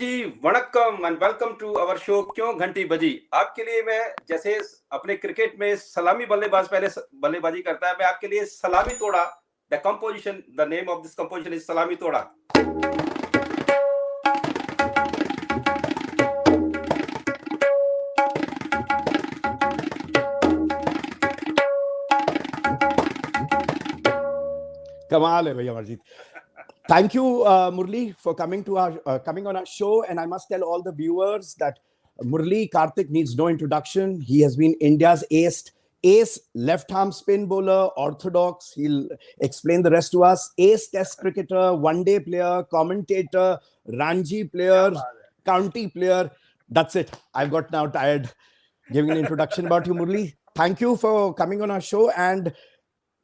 जी, वणक्कम and welcome to our show क्यों घंटी बजी। आपके लिए मैं जैसे अपने क्रिकेट में सलामी बल्लेबाज पहले बल्लेबाजी करता है, मैं आपके लिए सलामी तोड़ा the composition, the name of this composition is सलामी तोड़ा। कमाल है भैया Amarjeet. Thank you, Murli, for coming on our show. And I must tell all the viewers that Murli Karthik needs no introduction. He has been India's ace left-arm spin bowler, orthodox. He'll explain the rest to us. Ace Test cricketer, one-day player, commentator, Ranji player, county player. That's it. I've got now tired giving an introduction about you, Murli. Thank you for coming on our show. And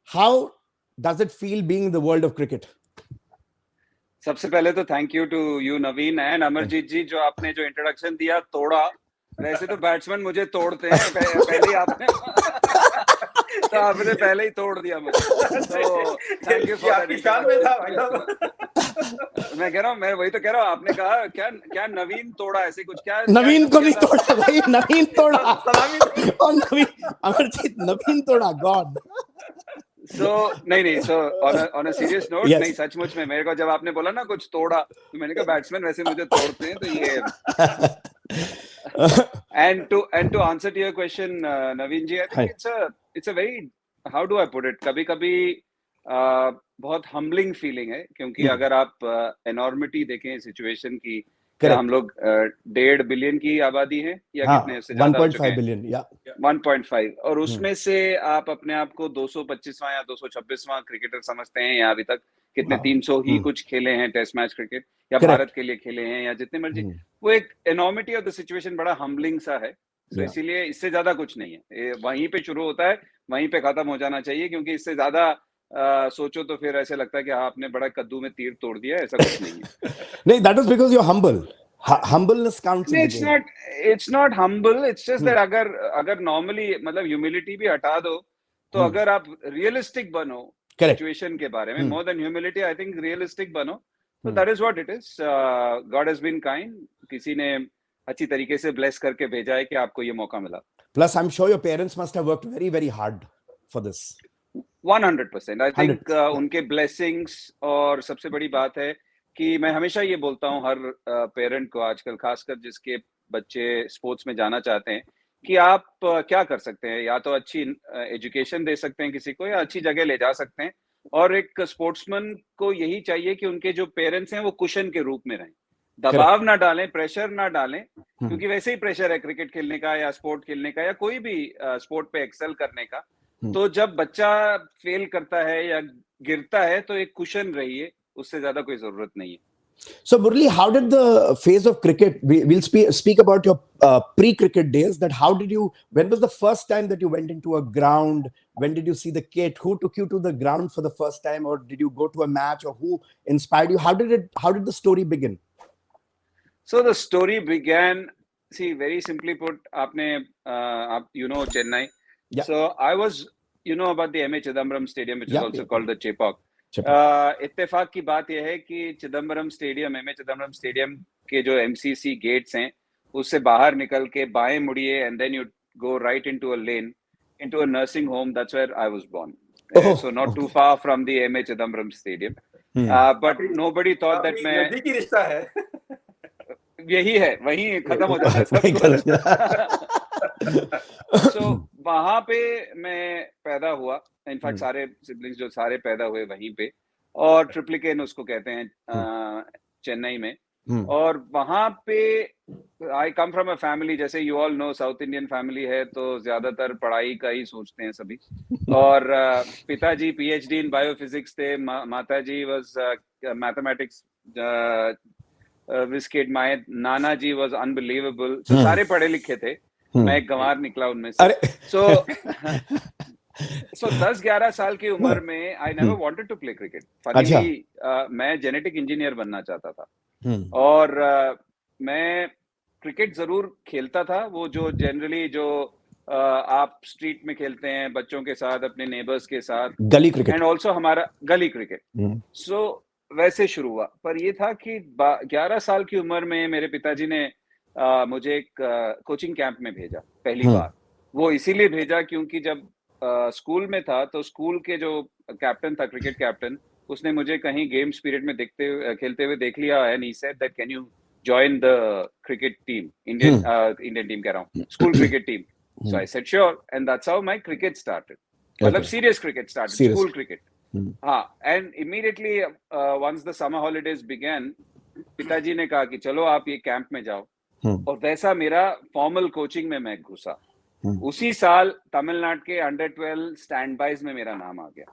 how does it feel being in the world of cricket? सबसे पहले तो thank you to you Naveen and Amarjeet ji, जो आपने जो introduction दिया तोड़ा। वैसे तो बैट्समैन मुझे तोड़ते हैं पहले ही आपने तो आपने पहले ही तोड़ दिया मुझे, तो थैंक यू फॉर मैं कह रहा हूँ, मैं वही तो कह रहा हूँ, आपने कहा क्या नवीन तोड़ा, ऐसे कुछ क्या नवीन को नहीं तोड़ा भाई, नवीन तोड़ा और नवीन अमरजीत नवीन तोड़ा गॉड। नहीं so on a serious note, नहीं सचमुच में मेरे को जब आपने बोला ना कुछ तोड़ा, तो मैंने कहा बैट्समैन वैसे मुझे तोड़ते हैं, तो ये and to answer to your question Naveen ji, I think it's a very, how do I put it, कभी कभी बहुत हम्बलिंग फीलिंग है, क्योंकि अगर आप एनॉर्मिटी देखें सिचुएशन की, क्या हम लोग 1.5 बिलियन की आबादी है या कितने से ज्यादा, 1.5 बिलियन या 1.5, और उसमें से आप अपने आप को 225वां या 226वां क्रिकेटर समझते हैं, या अभी तक कितने 300 ही कुछ खेले हैं टेस्ट मैच क्रिकेट, या भारत के लिए खेले हैं, या जितने मर्जी, वो एक एनॉर्मिटी ऑफ द सिचुएशन बड़ा हम्बलिंग सा है। तो इसीलिए इससे ज्यादा कुछ नहीं है, वहीं पे शुरू होता है, वहीं पे खत्म हो जाना चाहिए, क्योंकि इससे ज्यादा सोचो तो फिर ऐसे लगता है कि आपने बड़ा कद्दू में तीर तोड़ दिया, ऐसा कुछ नहीं है। नहीं, that is because you're humble. Humbleness counts in the game. It's not humble, it's just that अगर normally मतलब humility भी हटा दो, तो अगर आप realistic बनो situation के बारे में, more than humility, I think realistic बनो, तो that is what it is. God has been kind, किसी ने अच्छी तरीके से bless करके भेजा है कि आपको ये मौका मिला। Plus, I'm sure your parents must have worked very, very hard for this. 100%. I think उनके blessings, और सबसे बड़ी बात है कि मैं हमेशा ये बोलता हूँ हर पेरेंट को आजकल, खासकर जिसके बच्चे स्पोर्ट्स में जाना चाहते हैं, कि आप क्या कर सकते हैं, या तो अच्छी एजुकेशन दे सकते हैं किसी को, या अच्छी जगह ले जा सकते हैं, और एक स्पोर्ट्समैन को यही चाहिए कि उनके जो पेरेंट्स हैं वो कुशन के रूप में रहें, दबाव ना डालें, प्रेशर ना डालें, क्योंकि वैसे ही प्रेशर है क्रिकेट खेलने का, या स्पोर्ट खेलने का, या कोई भी स्पोर्ट पे एक्सेल करने का। तो जब बच्चा फेल करता है या गिरता है, तो एक कुशन रहिए, उससे ज्यादा कोई जरूरत नहीं है। So Murli, how did the phase of cricket, we'll speak about your pre-cricket days, that how did you, when was the first time that you went into a ground, when did you see the kit, who took you to the ground for the first time, or did you go to a match, or who inspired you, how did the story begin? So the story began, see, very simply put, you know Chennai. Yeah. So I was, you know about the M.A. Chidambaram Stadium, which is also called the Chepauk. इत्तेफाक की बात यह है कि Chidambaram stadium, MA Chidambaram stadium के जो MCC gets हैं, उससे बाहर निकल के बाएं मुड़िए, and then you go right into a lane into a nursing home, that's where I was born, so not too far from the MA Chidambaram stadium, but nobody thought that मैं, नजदीकी रिश्ता है, यही है, वहीं खत्म हो जाता है सब कुछ। सो वहां पे मैं पैदा हुआ, इनफैक्ट सारे सिबलिंग्स जो सारे पैदा हुए वहीं पे, और ट्रिप्लिकेन उसको कहते हैं चेन्नई में, और वहां पे आई कम फ्रॉम अ फैमिली, जैसे you all know south Indian family है, तो ज्यादातर पढ़ाई का ही सोचते हैं सभी, और पिताजी पीएचडी इन बायोफिजिक्स थे, माताजी was mathematics biscuit, my Nana ji was unbelievable, तो सारे पढ़े लिखे थे, मैं एक गंवार निकला उनमें से। सो 10-11 साल की उम्र में I never wanted to play cricket, funnily मैं जेनेटिक इंजीनियर बनना चाहता था, और मैं क्रिकेट जरूर खेलता था, वो जो जनरली जो आप स्ट्रीट में खेलते हैं बच्चों के साथ, अपने नेबर्स के साथ, गली क्रिकेट, एंड ऑल्सो हमारा गली क्रिकेट। सो वैसे शुरू हुआ, पर ये था कि 11 साल की उम्र में मेरे पिताजी ने मुझे एक कोचिंग कैंप में भेजा पहली बार। वो इसीलिए भेजा क्योंकि जब स्कूल में था तो स्कूल के जो कैप्टन था, क्रिकेट कैप्टन, उसने मुझे कहीं गेम्स पीरियड में खेलते हुए देख लिया and he said that can you join the cricket team, Indian team कह रहा हूँ, school cricket team. So I said sure and that's how my cricket started, मतलब serious cricket started, school cricket. हाँ, and immediately once the summer holidays begin, पिताजी ने कहा कि चलो आप ये कैंप में जाओ, और वैसा मेरा फॉर्मल कोचिंग में मैं घुसा। उसी साल तमिलनाडु के अंडर 12 स्टैंड बाइज में मेरा नाम आ गया।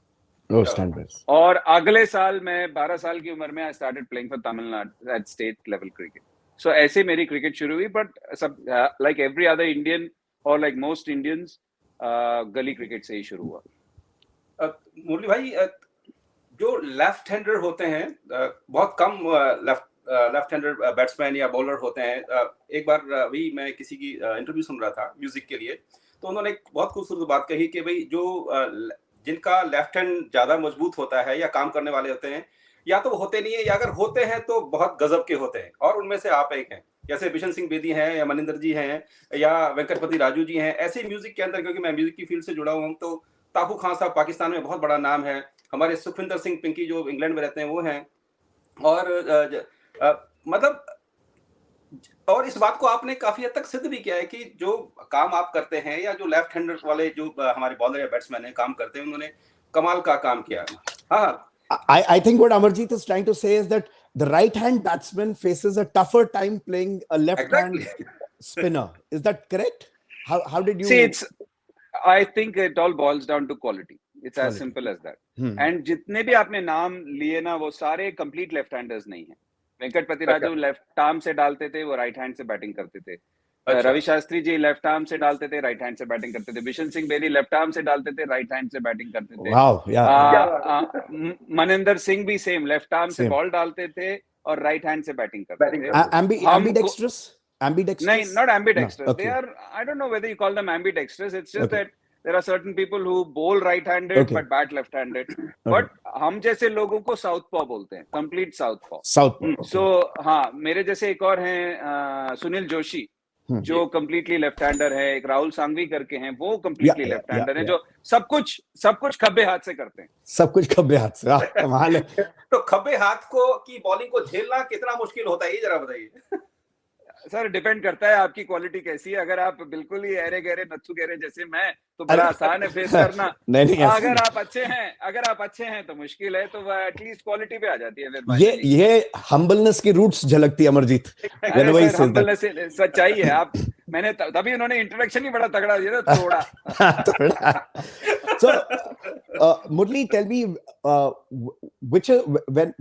और अगले साल मैं 12 साल की उम्र में I started playing for Tamil Nadu at state level cricket. So ऐसे मेरी क्रिकेट शुरू हुई, बट सब लाइक एवरी अदर इंडियन और लाइक मोस्ट इंडियंस गली क्रिकेट से ही शुरू हुआ। मुरली भाई, जो लेफ्ट हैंडर होते हैं, बहुत कम लेफ्ट हैंडर बैट्समैन या बॉलर होते हैं। एक बार अभी मैं किसी की इंटरव्यू सुन रहा था म्यूजिक के लिए, तो उन्होंने एक बहुत खूबसूरत बात कही कि भाई जो जिनका लेफ्ट हैंड ज्यादा मजबूत होता है या काम करने वाले होते हैं, या तो होते नहीं है, या अगर होते हैं तो बहुत गजब के होते हैं, और उनमें से आप एक हैं। जैसे बिशन सिंह बेदी हैं, या मनिंदर जी हैं, या वेंकटपति राजू जी हैं। ऐसे म्यूजिक के अंदर, क्योंकि मैं म्यूजिक की फील्ड से जुड़ा हुआ हूँ, तो ताकू खान साहब पाकिस्तान में बहुत बड़ा नाम है। हमारे सुखविंदर सिंह पिंकी जो इंग्लैंड में रहते हैं वो हैं। और मतलब, और इस बात को आपने काफी हद तक सिद्ध भी किया है कि जो काम आप करते हैं, या जो लेफ्ट हैंडर वाले जो हमारे बॉलर या बैट्समैन हैं काम करते हैं, उन्होंने कमाल का काम किया। हाँ, I think what Amarjeet is trying to say is that the right hand batsman faces a tougher time playing a left hand spinner. Is that correct? How did you see? I think it all boils down to quality. It's as simple as that. And जितने भी आपने नाम लिए ना, वो सारे complete left handers नहीं हैं। वेंकटपति राजू लेफ्ट आर्म से डालते थे, वो राइट हैंड से बैटिंग करते थे। रवि शास्त्री जी लेफ्ट आर्म से डालते थे, राइट हैंड से बैटिंग करते थे। बिशन सिंह बेदी लेफ्ट आर्म से डालते थे, राइट हैंड से बैटिंग करते थे। मनिंदर सिंह भी सेम, लेफ्ट आर्म से बॉल डालते थे और राइट हैंड से बैटिंग करते थे। ambidextrous? नहीं, not ambidextrous. No, okay. They are, I don't know whether you call them ambidextrous. It's just that there are certain people who bowl right-handed but bat left-handed. But हम जैसे लोगों को southpaw बोलते हैं, complete southpaw. So हाँ, मेरे जैसे एक और हैं सुनील जोशी, जो completely left-hander है। एक राहुल सांघवी करके हैं, वो completely left-hander हैं, जो सब कुछ खब्बे हाथ से करते हैं। सब कुछ खब्बे हाथ से, कमाल है। तो खब्बे हाथ को की बॉलिंग को झेलना कितना मुश्किल होता है, ये जरा बताइए। सर, डिपेंड करता है आपकी क्वालिटी कैसी है। अगर आप बिल्कुल ही अरे गहरे नत्थु गहरे जैसे मैं, तो बड़ा आसान है फेस करना। नहीं, अगर आप अच्छे हैं तो मुश्किल है, तो एटलीस्ट क्वालिटी पे आ जाती है। ये हम्बलनेस की रूट्स झलकती है अमरजीत। हम्बलनेस सच्चाई है। आप मैंने तभी उन्होंने इंट्रोडक्शन ही बड़ा तगड़ा दिया था, थोड़ा। So, Murli, tell me,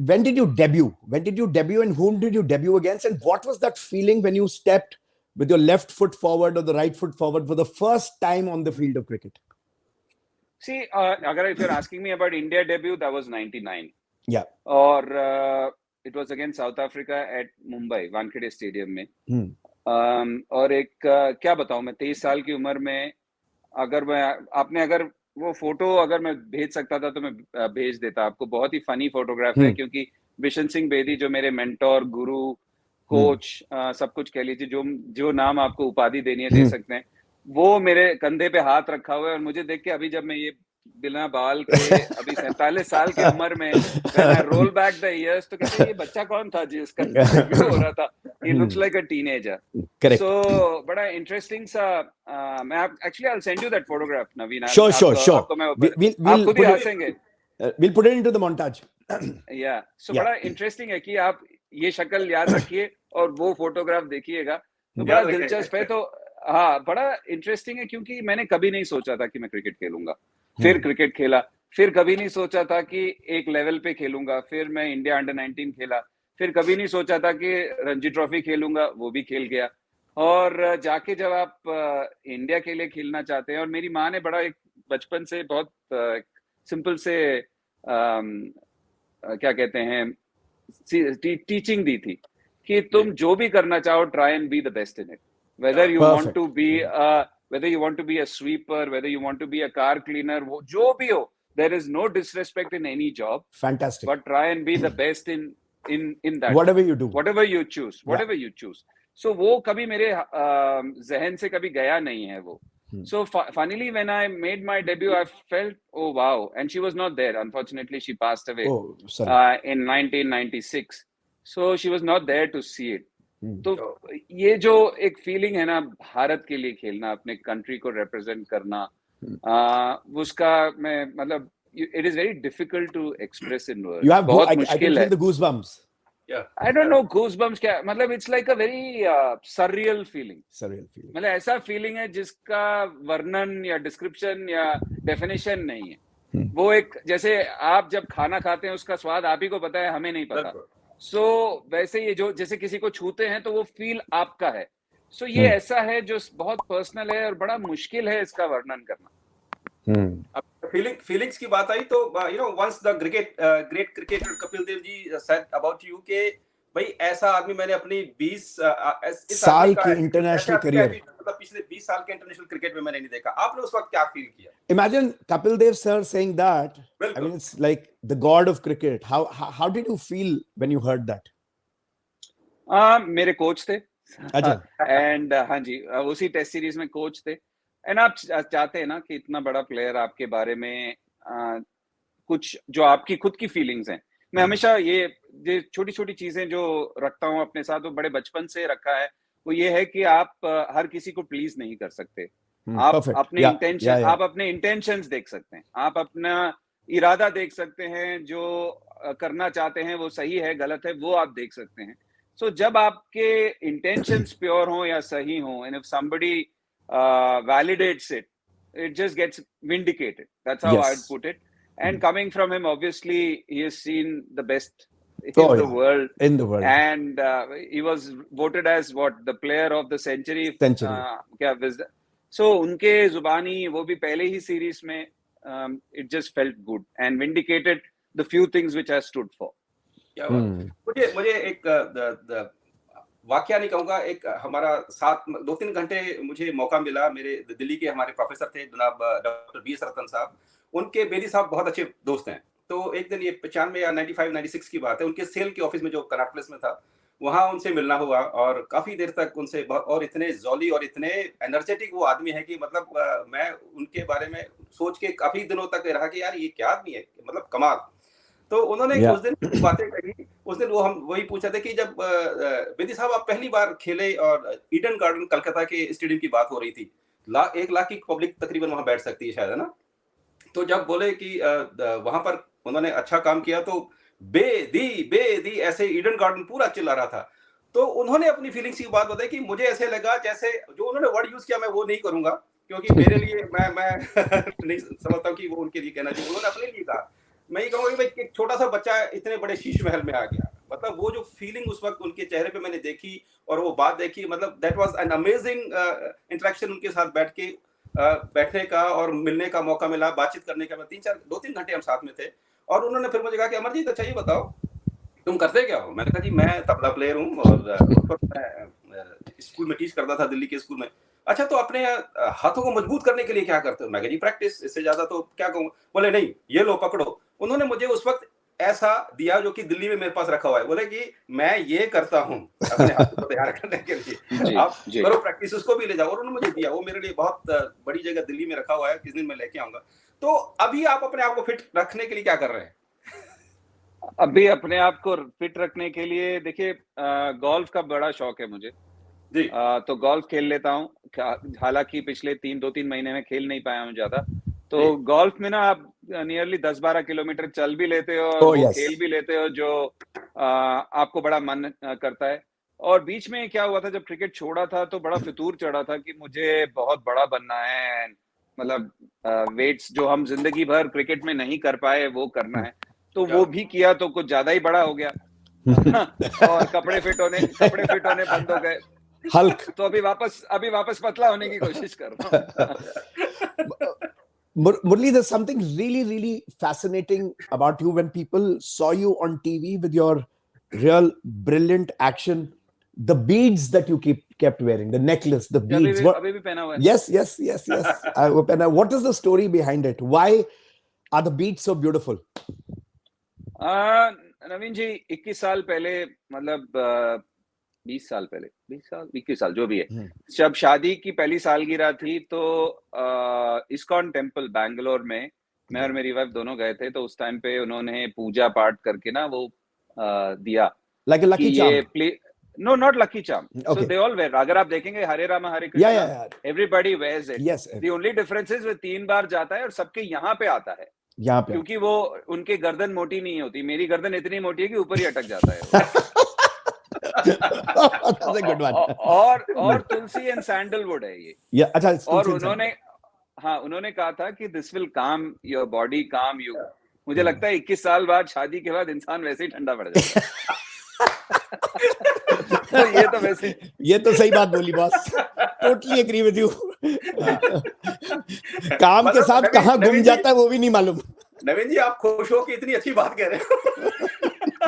when did you debut? When did you debut, and whom did you debut against? And what was that feeling when you stepped with your left foot forward or the right foot forward for the first time on the field of cricket? See, if you're asking me about India debut, that was 99. Yeah. Or it was against South Africa at Mumbai, Wankhede Stadium में। और एक क्या बताऊं मैं, 23 साल की उम्र में, अगर वो फोटो अगर मैं भेज सकता था तो मैं भेज देता आपको। बहुत ही फनी फोटोग्राफ है, क्योंकि बिशन सिंह बेदी जो मेरे मेंटोर, गुरु, कोच, सब कुछ कह लीजिए, जो नाम आपको उपाधि देनी है दे सकते हैं, वो मेरे कंधे पे हाथ रखा हुआ है। और मुझे देख के अभी जब मैं ये बिना बाल के अभी 47 साल की उम्र में रोल बैक द इयर्स, तो कहते हैं ये बच्चा कौन था जिसका हो रहा था। He looks like a teenager. Correct. So बड़ा इंटरेस्टिंग सा, मैं actually I'll send you that photograph, Naveen. Sure. आपको मैं आप खुद ही हंसेंगे। We'll put it into the montage. Yeah. So बड़ा इंटरेस्टिंग है कि आप ये शक्ल याद रखिए और वो फोटोग्राफ देखिएगा, तो बड़ा दिलचस्प है। तो हाँ, बड़ा इंटरेस्टिंग है, क्योंकि मैंने कभी नहीं सोचा था कि मैं क्रिकेट खेलूंगा। फिर क्रिकेट खेला, फिर कभी नहीं सोचा था कि एक लेवल पे खेलूंगा। फिर मैं इंडिया अंडर 19 खेला, फिर कभी नहीं सोचा था कि रणजी ट्रॉफी खेलूंगा, वो भी खेल गया। और जाके जब आप इंडिया के लिए खेलना चाहते हैं, और मेरी माँ ने बड़ा एक बचपन से बहुत सिंपल से क्या कहते हैं, टीचिंग दी थी कि तुम जो भी करना चाहो, try and be the best in it. Whether you want to be whether you want to be a sweeper, whether you want to be a car cleaner, वो जो भी हो, there is no disrespect in any job, Fantastic. but try and be the best in that, Whatever you do. whatever you choose. So वो कभी मेरे जहन से कभी गया नहीं है वो. So finally, when I made my debut, I felt, oh wow, and she was not there. Unfortunately, she passed away Oh, sorry. in 1996. So she was not there to see it. Hmm. तो ये जो एक feeling है ना, भारत के लिए खेलना, अपने कंट्री को रिप्रेजेंट करना, उसका मैं मतलब it is very difficult to express in words. You have बहुत I can मुश्किल feel है. the goosebumps. Yeah. I don't know goosebumps क्या मतलब, it's like a very surreal feeling. Surreal feeling. मतलब ऐसा फीलिंग है जिसका वर्णन या डिस्क्रिप्शन या डेफिनेशन नहीं है. वो एक जैसे आप जब खाना खाते हैं उसका स्वाद आप ही को पता है, हमें नहीं पता. सो वैसे ये जो जैसे किसी को छूते हैं तो वो फील आपका है. सो ये ऐसा है जो बहुत पर्सनल है और बड़ा मुश्किल है इसका वर्णन करना. फीलिंग्स की बात आई तो once the great cricketer Kapil Dev ji said about you के भाई ऐसा आदमी मैंने अपनी 20 साल की इंटरनेशनल करियर, मतलब पिछले 20 साल के इंटरनेशनल क्रिकेट में मैंने नहीं देखा. आपने उस वक्त क्या फील किया? Imagine Kapil Dev sir saying that. I mean, it's like the god of cricket. How did you feel when you heard that? मेरे कोच थे. अच्छा. एंड हाँ जी, उसी टेस्ट सीरीज में कोच थे. एंड आप चाहते हैं ना कि इतना बड़ा प्लेयर आपके बारे में कुछ जो आपकी खुद की फीलिंग्स हैं. मैं हमेशा ये छोटी छोटी चीजें जो रखता हूँ अपने साथ, वो बड़े बचपन से रखा है. वो ये है कि आप हर किसी को प्लीज नहीं कर सकते. आप अपने इंटेंशन, आप अपने इंटेंशंस देख सकते हैं, आप अपना इरादा देख सकते हैं. जो करना चाहते हैं वो सही है गलत है वो आप देख सकते हैं. सो जब आपके इंटेंशंस प्योर हो या सही हो, and if somebody validates it, it just gets vindicated. That's how I'd put it. And coming from him, obviously, he has seen the best in the world. In the world. And he was voted as the player of the century. So उनके जुबानी वो भी पहले ही series में, it just felt good and vindicated the few things which I stood for. मुझे एक वाकया नहीं कहूंगा, एक हमारा साथ 2-3 घंटे मुझे मौका मिला. मेरे दिल्ली के हमारे प्रोफेसर थे जनाब डॉक्टर बी एस रतन साहब. उनके बेदी साहब बहुत अच्छे दोस्त हैं. तो एक दिन ये 95 या 95-96 की बात है, उनके सेल के ऑफिस में जो कनाट प्लेस में था, वहां उनसे मिलना हुआ और काफी देर तक उनसे, और इतने जॉली और इतने एनर्जेटिक वो आदमी है कि मतलब मैं उनके बारे में सोच के काफी दिनों तक रहा कि यार ये क्या आदमी है, मतलब कमाल. तो उन्होंने उस दिन बातें कही. उस दिन वो हम वही पूछा था कि जब बेदी साहब आप पहली बार खेले और ईडन गार्डन कलकत्ता के स्टेडियम की बात हो रही थी, 1 लाख की पब्लिक तकरीबन वहां बैठ सकती है शायद, है ना. तो जब बोले कि वहां पर उन्होंने अच्छा काम किया तो बेदी ऐसे ईडन गार्डन पूरा चिल्ला रहा था. तो उन्होंने अपनी फीलिंग्स की बात बताई कि मुझे ऐसे लगा जैसे जो उन्होंने वर्ड यूज किया मैं वो नहीं करूंगा क्योंकि मेरे लिए मैं नहीं समझता हूँ कि वो उनके लिए कहना चाहिए. उन्होंने अपने लिए कहा. मैं ये कहूँगा कि भाई एक छोटा सा बच्चा इतने बड़े शीश महल में आ गया. मतलब वो जो फीलिंग उस वक्त उनके चेहरे पे मैंने देखी और वो बात देखी, मतलब that was an amazing interaction. उनके साथ बैठने का और मिलने का मौका मिला, बातचीत करने का. 2-3 घंटे हम साथ में थे और उन्होंने फिर मुझे कहा कि अमरजीत अच्छा ये बताओ तुम करते क्या हो. मैंने कहा जी मैं तबला प्लेयर हूँ और स्कूल में टीच करता था दिल्ली के स्कूल में. अच्छा तो अपने हाथों को मजबूत करने के लिए क्या करते हो? मैं कहा जी प्रैक्टिस, इससे ज्यादा तो क्या कहूँ. बोले नहीं ये लो पकड़ो. उन्होंने मुझे उस वक्त ऐसा दिया जो कि दिल्ली में मेरे पास रखा हुआ है. बोले कि मैं ये करता हूँ अपने हाथ को तैयार करने के लिए, आप करो प्रैक्टिस, उसको भी ले जाओ. और उन्होंने मुझे दिया, वो मेरे लिए बहुत बड़ी जगह दिल्ली में रखा हुआ है, किस दिन मैं लेके आऊंगा. तो अभी आप अपने आप को फिट रखने के लिए क्या कर रहे हैं? अभी अपने आप को फिट रखने के लिए देखिए, गोल्फ का बड़ा शौक है मुझे जी. तो गोल्फ खेल लेता हूँ. हालांकि पिछले 2-3 महीने में खेल नहीं पाया हूँ ज्यादा. तो गोल्फ में ना आप नियरली 10-12 किलोमीटर चल भी लेते हो और खेल भी लेते हो जो आपको बड़ा मन करता है. और बीच में क्या हुआ था, जब क्रिकेट छोड़ा था तो बड़ा फितूर चढ़ा था कि मुझे बहुत बड़ा बनना है, मतलब वेट्स जो हम जिंदगी भर क्रिकेट में नहीं कर पाए वो करना है. तो वो भी किया तो कुछ ज्यादा ही बड़ा हो गया और कपड़े फिट होने बंद हो गए. हल्क. तो अभी वापस पतला होने की कोशिश कर रहा हूँ. Murli, there's something really, really fascinating about you when people saw you on TV with your real brilliant action. The beads that you kept wearing, the necklace, the beads. अभी भी पहना हुआ है. Yes. What is the story behind it? Why Are the beats so beautiful? नवीन जी 21 साल पहले, मतलब 20 साल पहले, 21 साल जो भी है, जब शादी की पहली सालगिरह थी तो इस्कॉन टेम्पल बैंगलोर में मैं और मेरी वाइफ दोनों गए थे। तो उस टाइम पे उन्होंने पूजा पाठ करके ना वो दिया Like a lucky charm. No, not lucky charm. So Okay. they all wear. अगर आप देखेंगे हरे रामा हरे Yeah, Krishna, yeah. everybody wears it. Yes. The only difference is वो 3 बार जाता है और सबके यहाँ पे आता है, यहाँ पे क्योंकि वो उनके गर्दन मोटी नहीं होती। मेरी गर्दन इतनी मोटी है कि ऊपर ही अटक जाता है। That's a good one. और तुलसी एंड सैंडलवुड है ये। Yeah, अच्छा, और तुलसी उन्होंने कहा था कि दिस विल काम योर बॉडी, काम यू। मुझे लगता है 21 साल बाद शादी के बाद इंसान वैसे ही ठंडा पड़ जाता है। तो ये तो सही बात बोली boss. Totally agree with you. काम के साथ कहाँ गुम जाता है वो भी नहीं मालूम। नवीन जी, आप खुश हो कि इतनी अच्छी बात कह रहे हो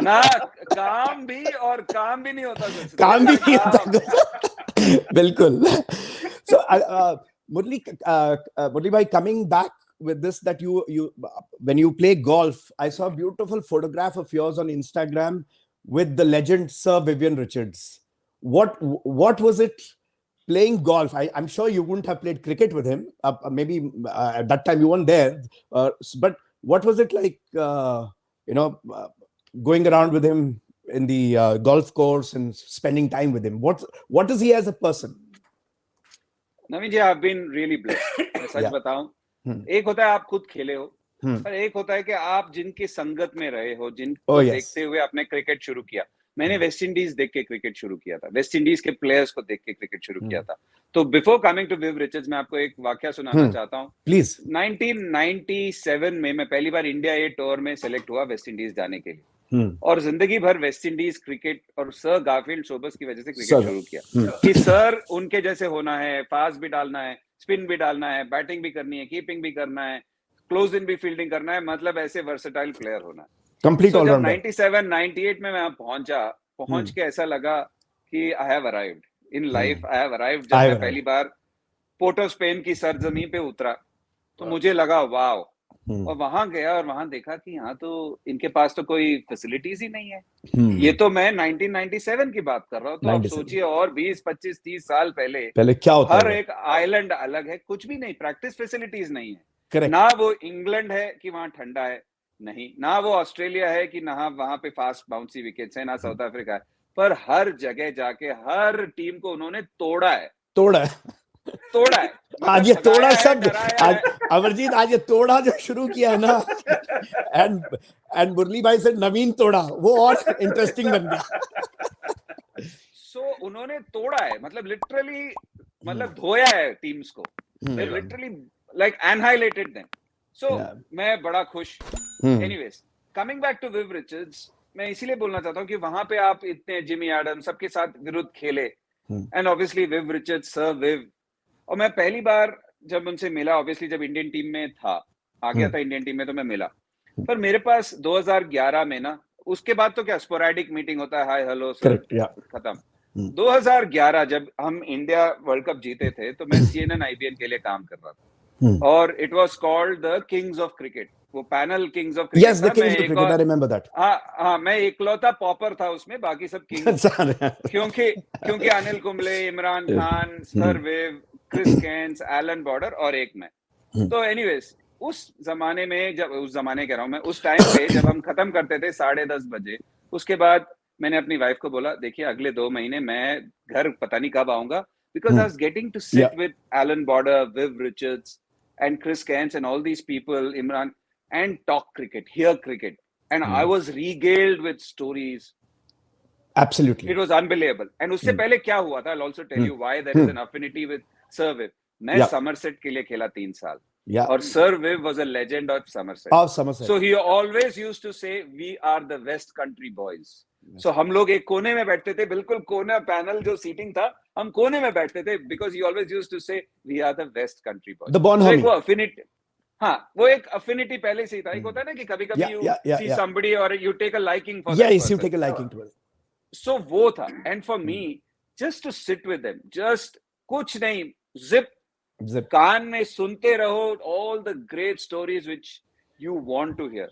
ना, काम भी और काम भी नहीं होता, काम भी नहीं होता। बिल्कुल। So Murli bhai, coming back with this, that you when you play golf, I saw a beautiful photograph of yours on Instagram with the legend Sir Vivian Richards. What was it playing golf? I'm sure you wouldn't have played cricket with him. Maybe at that time you weren't there. But what was it like, going around with him in the golf course and spending time with him? What is he as a person? Naveen ji, I've been really blessed. मैं सच बताऊं, एक होता है आप खुद खेले हो, और एक होता है कि आप जिनकी संगत में रहे हो, जिनको देखते हुए आपने क्रिकेट शुरू किया। मैंने वेस्ट इंडीज देख के क्रिकेट शुरू किया था, वेस्ट इंडीज के प्लेयर्स को देख के क्रिकेट शुरू किया था। तो before coming to Viv Richards, मैं आपको एक वाकया सुनाना चाहता हूँ। प्लीज। 1997 में मैं पहली बार इंडिया ए टूर में सेलेक्ट हुआ वेस्ट इंडीज जाने के लिए, और जिंदगी भर वेस्ट इंडीज क्रिकेट और सर गारफील्ड सोबर्स की वजह से क्रिकेट शुरू किया कि सर उनके जैसे होना है, फास्ट भी डालना है, स्पिन भी डालना है, बैटिंग भी करनी है, कीपिंग भी करना है, क्लोज इन भी फील्डिंग करना है, मतलब ऐसे वर्सेटाइल प्लेयर होना है। Complete allrounder. 97 98 में मैं पहुंच के ऐसा लगा कि I have arrived in life, I have arrived. जब मैं पहली बार पोर्ट ऑफ स्पेन की सरजमीन पे उतरा तो मुझे लगा वाओ, और वहां गया और वहां देखा कि यहाँ तो इनके पास तो कोई फैसिलिटीज ही नहीं है। ये तो मैं 1997 की बात कर रहा हूँ, तो आप सोचिए और 20 25 30 साल पहले क्या होता है। हर एक आइलैंड अलग है, कुछ भी नहीं, प्रैक्टिस फैसिलिटीज नहीं है। Correct. ना वो इंग्लैंड है कि वहां ठंडा है, नहीं, ना वो ऑस्ट्रेलिया है कि ना वहां पे फास्ट बाउंसी विकेट्स है, ना साउथ अफ्रीका है, पर हर जगह जाके हर टीम को उन्होंने तोड़ा है। आज ये तोड़ा सब, अमरजीत, आज ये तोड़ा जो शुरू किया है ना, एंड मुरली भाई से नवीन तोड़ा, वो और इंटरेस्टिंग बन गया। सो उन्होंने तोड़ा है, मतलब लिटरली, मतलब धोया है टीम्स को, literally like annihilated them. So मैं बड़ा खुश। Anyways, coming back to Viv Richards, मैं इसीलिए बोलना चाहता हूँ कि वहां पे आप इतने जिमी एडम सबके साथ विरुद्ध खेले, and obviously Viv Richards, sir Viv, और मैं पहली बार जब उनसे मिला, ऑब्वियसली जब इंडियन टीम में था, आ गया था इंडियन टीम में, तो मैं मिला। पर मेरे पास 2011 में ना, उसके बाद तो क्या स्पोरेडिक मीटिंग होता है, हाय हेलो सर, खत्म। 2011 जब हम इंडिया वर्ल्ड कप जीते थे, तो मैं CNN IBN के लिए काम कर रहा था, और it was called the kings of cricket, वो panel kings of cricket. Yes, the kings of cricket, I remember that. हाँ, मैं इकलौता पॉपर था उसमें, बाकी सब किंग्स। क्योंकि अनिल कुंबले, इमरान खान, सर विव, क्रिस केन्स, एलन बॉर्डर और एक मैं। तो एनीवेज, उस जमाने में, जब उस जमाने कह रहा हूँ मैं, उस टाइम पे जब हम खत्म करते थे 10:30 बजे, उसके बाद मैंने अपनी वाइफ को बोला, देखिए अगले 2 महीने मैं घर पता नहीं कब आऊंगा, because I was getting to sit with Allan Border, Viv Richards and Chris Kent and all these people, Imran, and talk cricket, hear cricket. And I was regaled with stories. Absolutely. It was unbelievable. And उससे पहले क्या हुआ था, I'll also tell you why there is an affinity with Sir Viv. मैं Somerset के लिए खेला 3 साल. और Sir Viv was a legend of Somerset. So he always used to say, we are the West Country boys. So हम लोग एक कोने में बैठते थे, बिल्कुल कोना, पैनल जो सीटिंग था, हम कोने में बैठते थे, because he always used to say, we are the West Country boys. The bonhomie. वो affinity, हाँ, वो एक affinity पहले से ही था। एक होता है ना कि कभी-कभी you see somebody or you take a liking for that person. Yes, you take a liking to it. So वो था, and for me, just to sit with them, just कुछ नहीं, zip, कान में सुनते रहो all the great stories which you want to hear.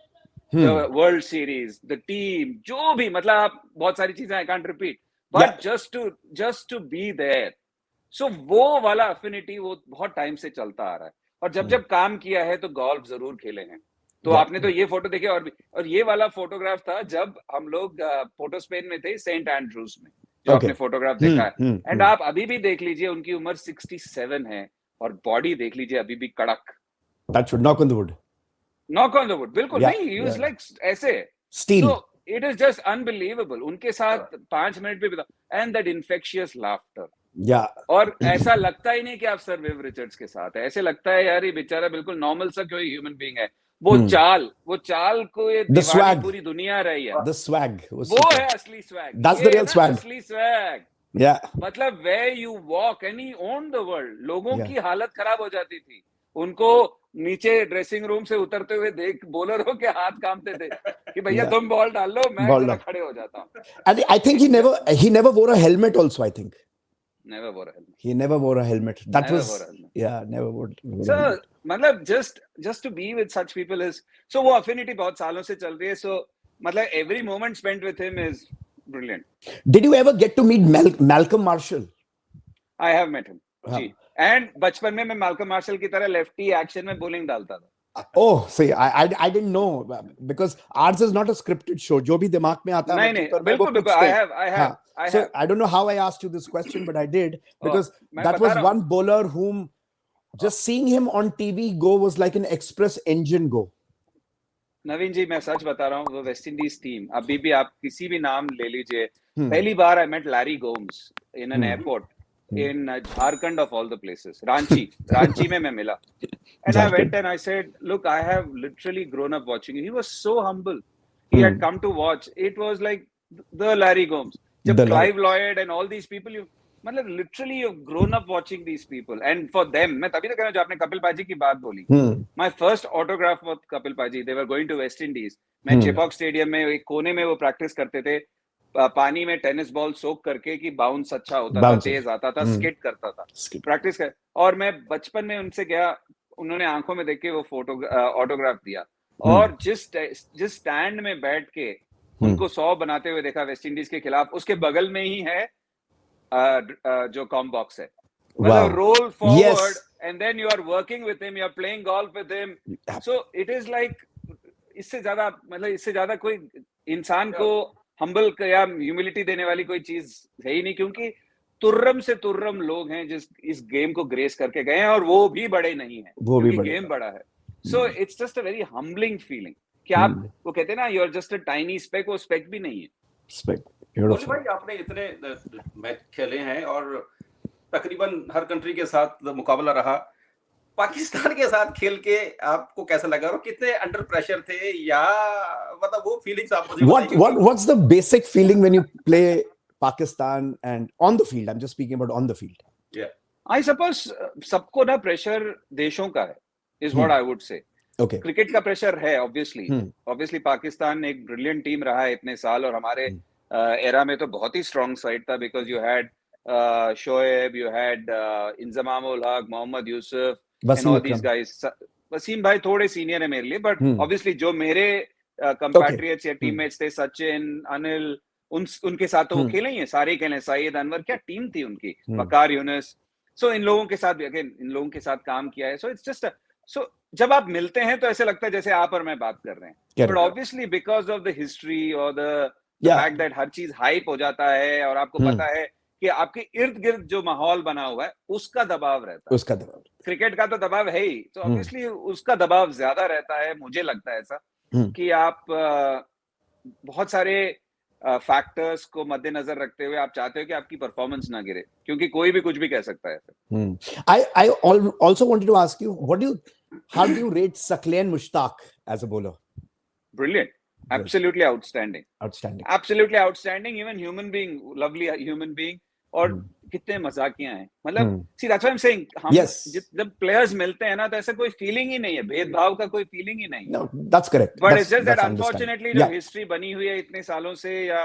The World Series, the team, जो भी, मतलब आप बहुत सारी चीजें I can't repeat, but just to be there. So वो वाला affinity वो बहुत टाइम से चलता आ रहा है, और जब काम किया है तो गोल्फ जरूर खेले हैं। तो आपने तो ये फोटो देखे, और ये वाला फोटोग्राफ था जब हम लोग फोटो स्पेन में थे, सेंट एंड्रूज में, जो आपने फोटोग्राफ देखा है। एंड आप अभी भी देख लीजिए, उनकी उम्र 67 है और बॉडी देख लीजिए अभी भी कड़क। That should knock on the wood. Knock on the wood, बिल्कुल नहीं, he was like ऐसे steel. So it is just unbelievable. उनके साथ 5 मिनट भी बिता, and that infectious laughter. और ऐसा लगता ही नहीं कि आप सर विव रिचर्ड्स के साथ है, ऐसे लगता है यार ये बेचारा बिल्कुल नॉर्मल सा कोई ह्यूमन बीइंग है। वो चाल को ये दीवानी पूरी दुनिया रही है। The swag. वो है असली swag. That's the real swag. असली स्वैग। Yeah. मतलब where you walk and he owned the world. लोगों की हालत खराब हो जाती थी, उनको नीचे ड्रेसिंग रूम से उतरते हुए देख बोलरों के हाथ कांपते थे कि भैया तुम बॉल डाल लो, मैं जरा खड़े हो जाता हूँ। And I think he never wore a helmet also, I think. Never wore a helmet. He never wore a helmet. That never was wore a helmet. Yeah, never wore. So मतलब just to be with such people is, so वो affinity बहुत सालों से चल रही है। So मतलब every moment spent with him is brilliant. Did you ever get to meet Malcolm Marshall? I have met him. Ji. And बचपन में मैं मैल्कम मार्शल की तरह लेफ्टी एक्शन में बॉलिंग डालता था। Oh, see, I didn't know, because ours is not a scripted show. जो भी दिमाग में आता है नहीं, बिल्कुल, I have. So I don't know how I asked you this question, but I did, because that was one bowler whom just seeing him on TV go was like an express engine go. नवीन जी, मैं सच बता रहा हूँ, वो West Indies team, अभी भी आप किसी भी नाम ले लीजिए। पहली बार I met Larry Gomes in an airport in Jharkhand of all the places, Ranchi में मैं मिला, and I went and I said, look, I have literally grown up watching you. He was so humble. He had come to watch. It was like the Larry Gomes, जब Clive Lloyd and all these people, you मतलब literally you've grown up watching these people, and for them, मैं तभी तो कह रहा हूँ, जो आपने कपिल पाजी की बात बोली, my first autograph with Kapil पाजी, they were going to West Indies. मैं चेपॉक स्टेडियम में एक कोने में वो प्रैक्टिस करते थे, पानी में टेनिस बॉल सोक करके कि बाउंस अच्छा होता था, तेज आता था, स्किट करता था, प्रैक्टिस कर। और मैं बचपन में उनसे गया, उन्होंने आंखों में देख के वो फोटो ऑटोग्राफ दिया, और जिस स्टैंड में बैठ के उनको 100 बनाते हुए देखा वेस्ट इंडीज के खिलाफ, उसके बगल में ही है जो कॉम बॉक्स है, मतलब roll forward and then you are working with him, you are playing golf with him. So it is like, इससे ज्यादा कोई इंसान को हम्बल या ह्यूमिलिटी देने वाली कोई चीज है ही नहीं, क्योंकि तुर्रम से तुर्रम लोग हैं जिस इस गेम को ग्रेस करके गए हैं, और वो भी बड़े नहीं है, क्योंकि गेम बड़ा है। So it's just a very humbling feeling कि आप, वो कहते हैं ना, you are just a tiny speck, वो स्पेक भी नहीं है। भाई, आपने इतने मैच खेले हैं और तकरीबन हर कंट्री के साथ मुकाबला रहा, पाकिस्तान के साथ खेल के आपको कैसा लगा, और कितने अंडर प्रेशर थे, या मतलब वो फीलिंग्स आप मुझे बताइए। What's the basic feeling when you play Pakistan and on the field? I'm just speaking about on the field. Yeah. I suppose सबको ना प्रेशर देशों का है, is what I would say. Okay. Cricket का pressure है obviously Pakistan एक brilliant team रहा है इतने साल, और हमारे एरा में तो बहुत ही स्ट्रॉन्ग साइड था, because you had Shoaib, you had Inzamam ul Haq, Mohammad Yusuf, and all these guys. Wasim भाई थोड़े सीनियर है मेरे लिए, बट ऑब्वियसली जो मेरे कंपैट्रियट्स या टीममेट्स थे, सचिन, अनिल, उनके साथ तो वो खेले ही हैं, सारे खेले, सईद अनवर, क्या टीम थी उनकी, वकार यूनुस। सो इन लोगों के साथ भी अगेन इन लोगों के साथ काम किया है। सो इट्स जस्ट, सो जब आप मिलते हैं तो ऐसे लगता है जैसे आप और मैं बात कर रहे हैं, but obviously because of the history और द फैक्ट दैट हर चीज हाइप हो जाता है, और आपको पता है कि आपके इर्द गिर्द जो माहौल बना हुआ है उसका दबाव रहता है, उसका दबाव, क्रिकेट का तो दबाव है ही, तो ऑब्वियसली उसका दबाव ज्यादा रहता है। मुझे लगता है ऐसा कि आप बहुत सारे फैक्टर्स को मद्देनजर रखते हुए आप चाहते हो कि आपकी परफॉर्मेंस ना गिरे, क्योंकि कोई भी कुछ भी कह सकता है। I also wanted to ask you, how do you rate Saqlain Mushtaq as a bowler? Brilliant. Absolutely outstanding. Absolutely outstanding. Even human being, lovely human being. और कितने मजाकियां हैं, मतलब see that's what I'm saying, हम जब players मिलते हैं ना, तो ऐसा कोई फीलिंग ही नहीं है, भेदभाव का कोई फीलिंग ही नहीं है। No, that's correct. But it's just that unfortunately जो हिस्ट्री बनी हुई है इतने सालों से, या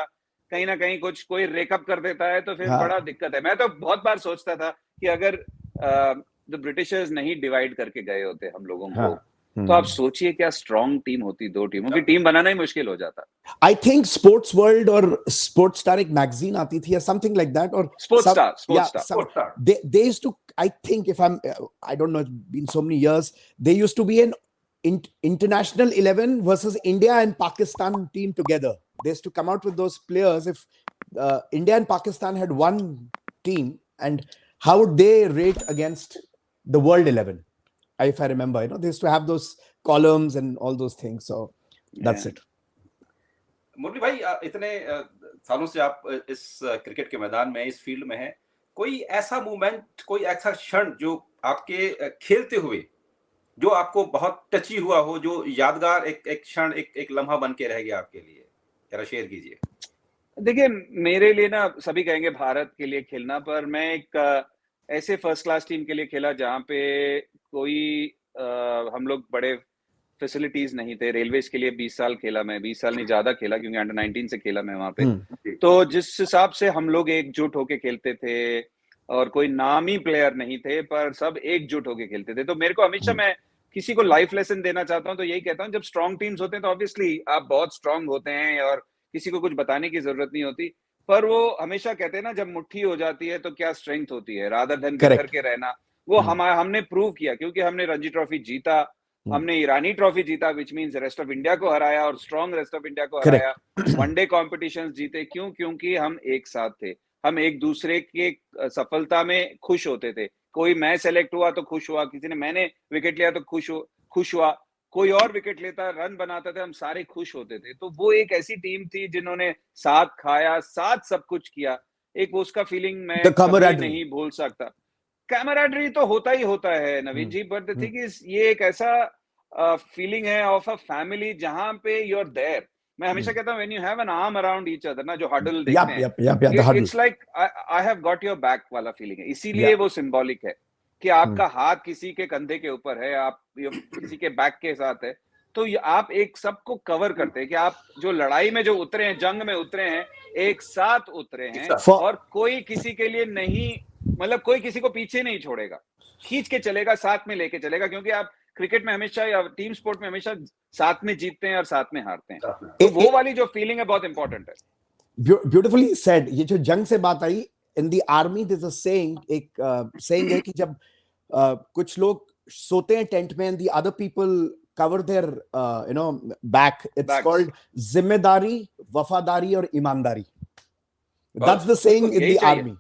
कहीं ना कहीं कुछ कोई रेकअप कर देता है तो फिर बड़ा दिक्कत है। मैं तो बहुत बार सोचता था कि अगर द ब्रिटिशर्स नहीं डिवाइड करके गए होते हम लोगों को, तो आप सोचिए क्या स्ट्रॉन्ग टीम होती, दो टीमों की टीम बनाना ही मुश्किल हो जाता। I think Sports World or Sports Star एक magazine आती थी, or something like that, or Sports some, Star, Sports yeah, Star. some, Sports Star. they used to, I think, if I'm, I don't know, it's been so many years, they used to be an international 11 versus India and Pakistan team together. They used to come out with those players. If India and Pakistan had one team, and how would they rate against the world 11? If I remember, you know, they used to have those columns and all those things. So that's it. मुरली भाई, इतने सालों से आप इस cricket के मैदान में, इस फील्ड में हैं, कोई ऐसा मूवमेंट, कोई ऐसा क्षण जो आपके खेलते हुए जो आपको बहुत टची हुआ हो, जो यादगार एक क्षण, एक लम्हा बन के रह गया आपके लिए, जरा शेयर कीजिए। देखिए, मेरे लिए ना, सभी कहेंगे भारत के लिए खेलना, पर मैं एक ऐसे फर्स्ट क्लास टीम के लिए खेला जहाँ पे कोई हम लोग बड़े फैसिलिटीज नहीं थे। रेलवेज के लिए 20 साल खेला मैं, 20 साल नहीं, ज्यादा खेला, क्योंकि अंडर 19 से खेला मैं वहां पे। तो जिस हिसाब से हम लोग एकजुट होके खेलते थे, और कोई नामी प्लेयर नहीं थे, पर सब एकजुट होके खेलते थे। तो मेरे को हमेशा, मैं किसी को लाइफ लेसन देना चाहता हूँ तो यही कहता हूँ, जब स्ट्रॉन्ग टीम्स होते हैं तो ऑब्वियसली आप बहुत स्ट्रॉन्ग होते हैं और किसी को कुछ बताने की जरूरत नहीं होती, पर वो हमेशा कहते हैं ना, जब मुट्ठी हो जाती है तो क्या स्ट्रेंथ होती है, रादर देन बिखर के रहना। वो हमने प्रूव किया, क्योंकि हमने रणजी ट्रॉफी जीता, हमने ईरानी ट्रॉफी जीता, which means rest of India को हराया, और स्ट्रॉन्ग रेस्ट ऑफ इंडिया को हराया। वनडे कॉम्पिटिशंस जीते, क्यों? क्योंकि हम एक साथ थे, हम एक दूसरे के सफलता में खुश होते थे। कोई मैं सेलेक्ट हुआ तो खुश हुआ, किसी ने मैंने विकेट लिया तो खुश हुआ, कोई और विकेट लेता, रन बनाता थे, हम सारे खुश होते थे। तो वो एक ऐसी टीम थी जिन्होंने साथ खाया, साथ सब कुछ किया। एक वो उसका फीलिंग मैं कभी नहीं भूल सकता। कैमराडरी तो होता ही होता है नवीन जी, बट द थिंग इज, ये एक ऐसा फीलिंग है ऑफ अ फैमिली जहां पे यू आर देयर। मैं हमेशा कहता हूं, when you have an arm around each other ना, जो हडल देखते हैं, it's like I have got your back वाला फीलिंग है। इसीलिए वो सिंबॉलिक है कि आपका हाथ किसी के कंधे के ऊपर है, आप किसी के बैक के साथ है, तो आप एक सबको कवर करते हैं कि आप जो लड़ाई में जो उतरे हैं, जंग में उतरे हैं, एक साथ उतरे हैं, और कोई किसी के लिए नहीं, मतलब कोई किसी को पीछे नहीं छोड़ेगा, खींच के चलेगा, साथ में लेके चलेगा। क्योंकि आप क्रिकेट में हमेशा, या टीम स्पोर्ट में हमेशा साथ में जीतते हैं और साथ में हारते हैं, तो वो वाली जो फीलिंग है बहुत इंपॉर्टेंट है। Beautifully said. ये जो जंग से बात आई, in the army there is a saying, एक सेइंग है कि जब कुछ लोग सोते हैं टेंट में, and the other people cover their back, it's called जिम्मेदारी, वफादारी और ईमानदारी। That's the saying in the army.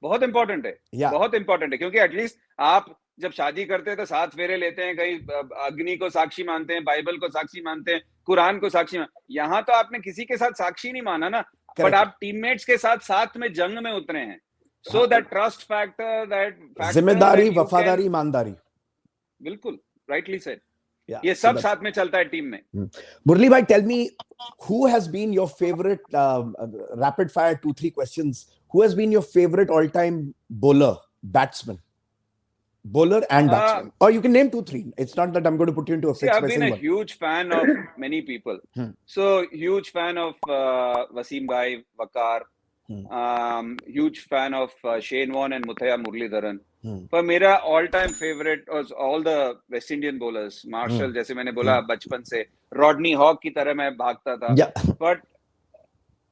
बहुत इंपॉर्टेंट है, बहुत इंपॉर्टेंट है, क्योंकि एटलीस्ट आप जब शादी करते हैं तो 7 फेरे लेते हैं, कहीं अग्नि को साक्षी मानते हैं, बाइबल को साक्षी मानते हैं, कुरान को साक्षी यहाँ तो आपने किसी के साथ साक्षी नहीं माना ना, बट आप टीममेट्स के साथ में जंग में उतरे हैं। So that trust factor, that जिम्मेदारी, वफादारी, ईमानदारी, बिल्कुल राइटली सेड। ये सब साथ में चलता है टीम में। मुरली भाई, tell me, who has been your favorite, rapid fire 2-3 questions, who has been your favorite all time bowler and batsman, or you can name 2-3, it's not that I'm going to put you into a fixed I've been a huge fan of many people. So huge fan of Wasim Bhai, Waqar, huge fan of Shane Warne and Muthiah Muralidharan. पर मेरा all time favourite all the West Indian bowlers, Marshall, जैसे मैंने बोला बचपन से, Rodney hoc की तरह मैं भागता था, but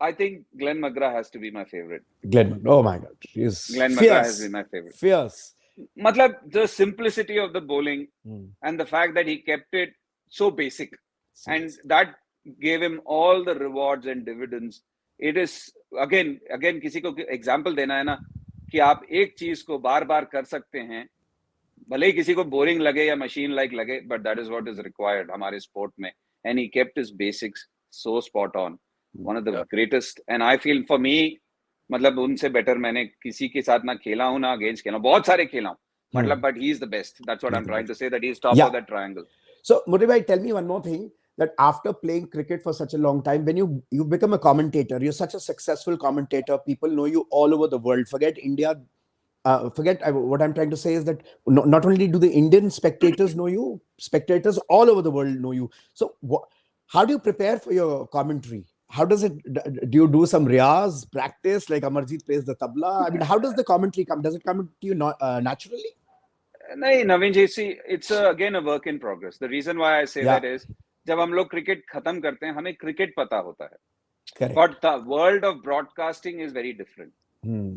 I think Glenn McGrath has to be my favourite. Oh my god, Glenn McGrath has been my favorite. Fierce. मतलब the simplicity of the bowling and the fact that he kept it so basic, and that gave him all the rewards and dividends. It is again किसी को example देना है ना, कि आप एक चीज को बार बार कर सकते हैं, भले ही किसी को बोरिंग लगे या मशीन लाइक लगे, but that is what is required हमारे स्पोर्ट में, and he kept his basics so spot on, one of the greatest. And I feel for me, मतलब उनसे बेटर मैंने किसी के साथ ना खेला हूं, ना अगेंस्ट खेला हूं, बहुत सारे खेला हूं, मतलब, but he is the best, that's what I am trying to say, that he is top of that triangle. So Murli bhai, tell me one more thing, that after playing cricket for such a long time, when you become a commentator, you're such a successful commentator, people know you all over the world, forget India, what I'm trying to say is that not only do the Indian spectators know you, spectators all over the world know you. So how do you prepare for your commentary? How does it, do you do some riyaz, practice, like Amarjeet plays the tabla? I mean, how does the commentary come? Does it come to you naturally? नहीं Naveen ji, see it's again a work in progress. The reason why I say Yeah. That is, जब हम लोग cricket खत्म करते हैं हमें cricket पता होता है, Correct. But the world of broadcasting is very different. Hmm.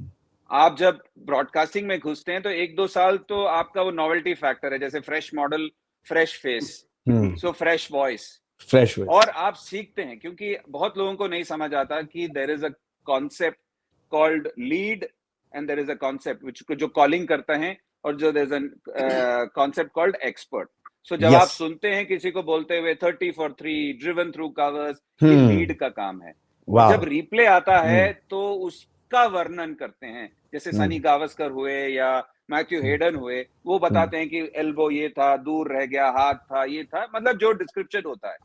आप जब ब्रॉडकास्टिंग में घुसते हैं तो 1-2 साल तो आपका वो नॉवेल्टी फैक्टर है, जैसे fresh model, fresh face, Hmm. So fresh voice, Fresh with. और आप सीखते हैं, क्योंकि बहुत लोगों को नहीं समझ आता कि there is a concept called lead and there is a concept which जो कॉलिंग करता है, और जो there is a concept called expert. So जब Yes. आप सुनते हैं किसी को बोलते हुए 30 for 3 ड्रिवन थ्रू कवर्स, ये Hmm. लीड का काम है. Wow. जब रिप्ले आता है तो उसका वर्णन करते हैं, जैसे सनी गावस्कर हुए या मैथ्यू हेडन हुए, वो बताते हैं कि एल्बो ये था, दूर रह गया, हाथ था, ये था, मतलब जो डिस्क्रिप्शन होता है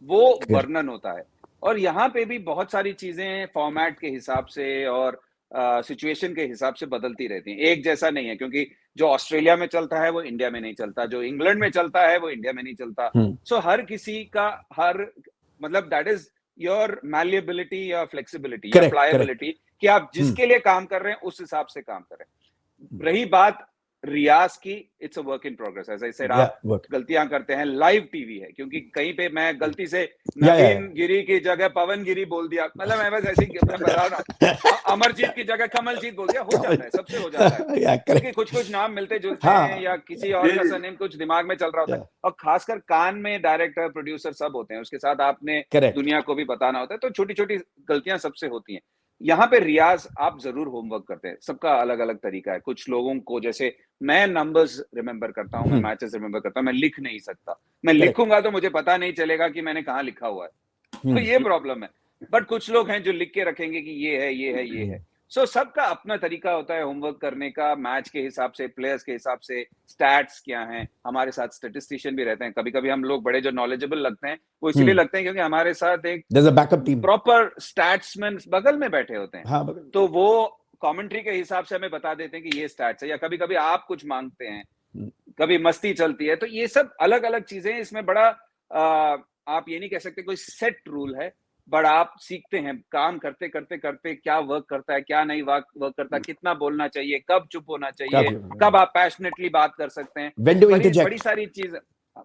वो वर्णन होता है. और यहाँ पे भी बहुत सारी चीजें फॉर्मेट के हिसाब से और सिचुएशन के हिसाब से बदलती रहती हैं, एक जैसा नहीं है, क्योंकि जो ऑस्ट्रेलिया में चलता है वो इंडिया में नहीं चलता, जो इंग्लैंड में चलता है वो इंडिया में नहीं चलता. सो हर किसी का हर, मतलब दैट इज योर मैलिएबिलिटी या फ्लेक्सिबिलिटी या Correct, प्लायबिलिटी, कि आप जिसके लिए काम कर रहे हैं उस हिसाब से काम करें. रही बात रियाज की, it's a work in progress. As I said, Yeah, आप work. गलतियां करते हैं, लाइव टीवी है, क्योंकि कहीं पे मैं गलती से Yeah, नवीन yeah. गिरी की जगह पवन गिरी बोल दिया, मतलब मैं बस ऐसे ही मैं बता रहा हूं, अमरजीत की जगह कमलजीत बोल दिया, हो जाता है, सबसे हो जाता है, Yeah, क्योंकि correct. कुछ कुछ नाम मिलते जुलते हाँ. हैं या किसी और का सरनेम कुछ दिमाग में चल रहा होता है, Yeah. और खासकर कान में डायरेक्टर प्रोड्यूसर सब होते हैं, उसके साथ आपने Correct. दुनिया को भी बताना होता है, तो छोटी छोटी गलतियां सबसे होती हैं. यहाँ पे रियाज आप जरूर होमवर्क करते हैं, सबका अलग अलग तरीका है. कुछ लोगों को, जैसे मैं नंबर्स रिमेंबर करता हूँ, मैं मैचेस रिमेंबर करता हूँ, मैं लिख नहीं सकता, मैं Correct. लिखूंगा तो मुझे पता नहीं चलेगा कि मैंने कहाँ लिखा हुआ है, तो ये प्रॉब्लम है. बट कुछ लोग हैं जो लिख के रखेंगे कि ये है, ये है, ये है. सो सबका अपना तरीका होता है होमवर्क करने का, मैच के हिसाब से, प्लेयर्स के हिसाब से, स्टैट्स क्या हैं. हमारे साथ स्टेटिस्टिशियन भी रहते हैं, कभी कभी हम लोग बड़े जो नॉलेजेबल लगते हैं वो इसीलिए लगते हैं क्योंकि हमारे साथ एक There's a backup team. Proper statsman बगल में बैठे होते हैं, हाँ, बगल. तो वो कमेंट्री के हिसाब से हमें बता देते हैं कि ये स्टैट्स है, या कभी कभी आप कुछ मांगते हैं, कभी मस्ती चलती है, तो ये सब अलग अलग चीजें. इसमें बड़ा आप ये नहीं कह सकते कोई सेट रूल है, बट आप सीखते हैं काम करते करते करते क्या वर्क करता है, क्या नहीं वर्क करता, कितना बोलना चाहिए, कब चुप होना चाहिए, कब आप पैशनेटली बात कर सकते हैं. When to interject.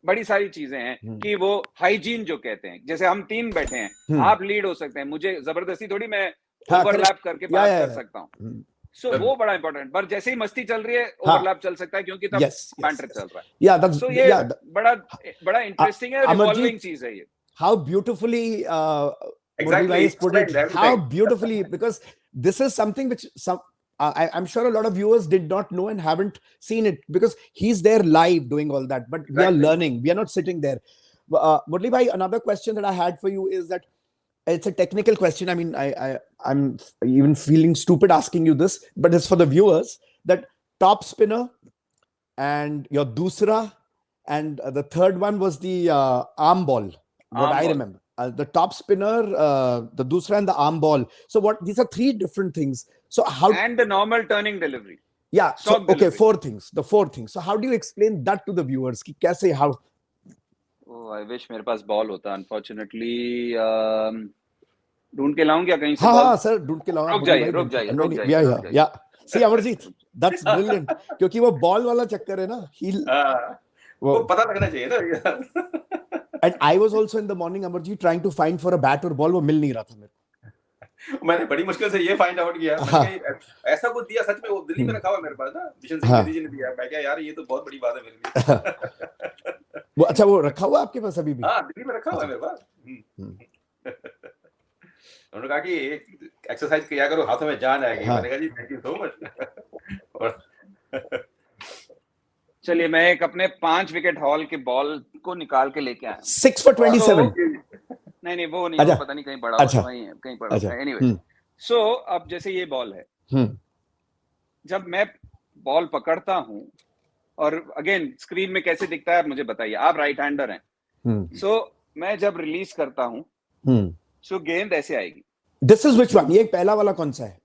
बड़ी सारी चीजें हैं कि वो हाइजीन जो कहते हैं, जैसे हम 3 बैठे हैं, आप लीड हो सकते हैं, मुझे जबरदस्ती थोड़ी मैं ओवरलैप करके बात कर सकता हूँ. सो वो बड़ा इंपॉर्टेंट, पर जैसे ही मस्ती चल रही है ओवरलैप चल सकता है, क्योंकि तब बैंटर चल रहा है. Yeah, that's सो ये बड़ा इंटरेस्टिंग है, रिवॉल्विंग चीज है ये. How beautifully Exactly. Murli has put it. Everything. How beautifully, because this is something which I'm sure a lot of viewers did not know and haven't seen it, because he's there live doing all that. But we are learning. We are not sitting there. Murli bhai, another question that I had for you is that it's a technical question. I mean, I'm even feeling stupid asking you this, but it's for the viewers. That top spinner and your dusra, and the third one was the arm ball. What I remember. The top spinner, the dusra, and the arm ball. So what? These are 3 different things. So how? And the normal turning delivery. Yeah. So okay, 4 things. The 4 things. So how do you explain that to the viewers? कि कैसे how? Oh, I wish मेरे पास ball होता. Unfortunately, ढूंढ के लाऊं क्या कहीं से? हाँ सर, ढूंढ के लाऊं. रुक जाइए. Yeah. See Amarjeet, that's brilliant. क्योंकि वो बॉल वाला चक्कर है ना. वो पता लगना चाहिए ना. And I was also in the morning, Amarjeet, trying to find for a bat और बॉल, वो मिल नहीं रहा था मेरे को. मैंने बड़ी मुश्किल से ये फाइंड आउट किया. ऐसा कुछ दिया, सच में वो दिल्ली में रखा हुआ मेरे पास ना, बिशन सिंह जी ने दिया. मैं क्या यार, ये तो बहुत बड़ी बात है मेरे लिए. वो अच्छा, वो रखा हुआ आपके पास अभी भी? हाँ, दिल्ली में रखा हुआ है मेरे पास. उन्होंने कहा कि एक्सरसाइज किया करो, हाथों में जान आएगी. मैंने कहा जी थैंक यू सो मच. चलिए, मैं एक अपने 5 विकेट हॉल के बॉल को निकाल के लेके आया. 6 for 27. नहीं वो नहीं, वो पता नहीं कहीं पड़ा हुआ है, कहीं पड़ा हुआ है. एनीवे, सो अब जैसे ये बॉल है, जब मैं बॉल पकड़ता हूं, और अगेन स्क्रीन में कैसे दिखता है आप मुझे बताइए, आप राइट हैंडर हैं. सो मैं जब रिलीज करता हूं, सो गेंद ऐसे आएगी. This is which one? ये पहला वाला कौन सा है?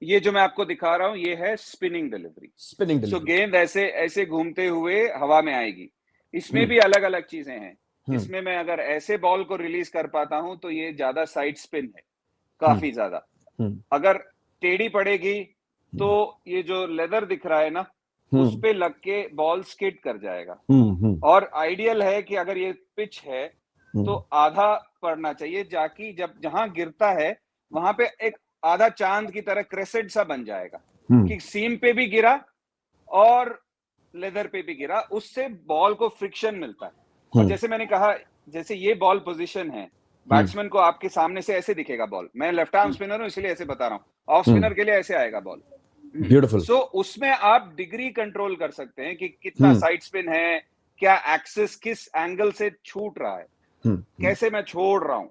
ये जो मैं आपको दिखा रहा हूं, ये है स्पिनिंग डिलीवरी. सो गेंद ऐसे ऐसे घूमते हुए हवा में आएगी. इसमें भी अलग अलग चीजें हैं. इसमें मैं अगर ऐसे बॉल को रिलीज कर पाता हूं तो ये ज्यादा साइड स्पिन है, काफी ज्यादा. अगर टेढ़ी पड़ेगी तो ये जो लेदर दिख रहा है ना, उस पे लग के बॉल स्किड कर जाएगा। और आइडियल है कि अगर ये पिच है तो आधा पड़ना चाहिए, जाकि जब जहां गिरता है वहां पे एक आधा चांद की तरह क्रेसेंट सा बन जाएगा कि सीम पे भी गिरा और लेदर पे भी गिरा, उससे बॉल को फ्रिक्शन मिलता है। और जैसे मैंने कहा, जैसे ये बॉल पोजीशन है, बैट्समैन को आपके सामने से ऐसे दिखेगा बॉल, मैं लेफ्ट आर्म स्पिनर हूं इसलिए ऐसे बता रहा हूं, ऑफ स्पिनर के लिए ऐसे आएगा बॉल। ब्यूटीफुल। सो उसमें आप डिग्री कंट्रोल कर सकते हैं कि कितना साइड स्पिन है, क्या एक्सिस किस एंगल से छूट रहा है, कैसे मैं छोड़ रहा हूँ,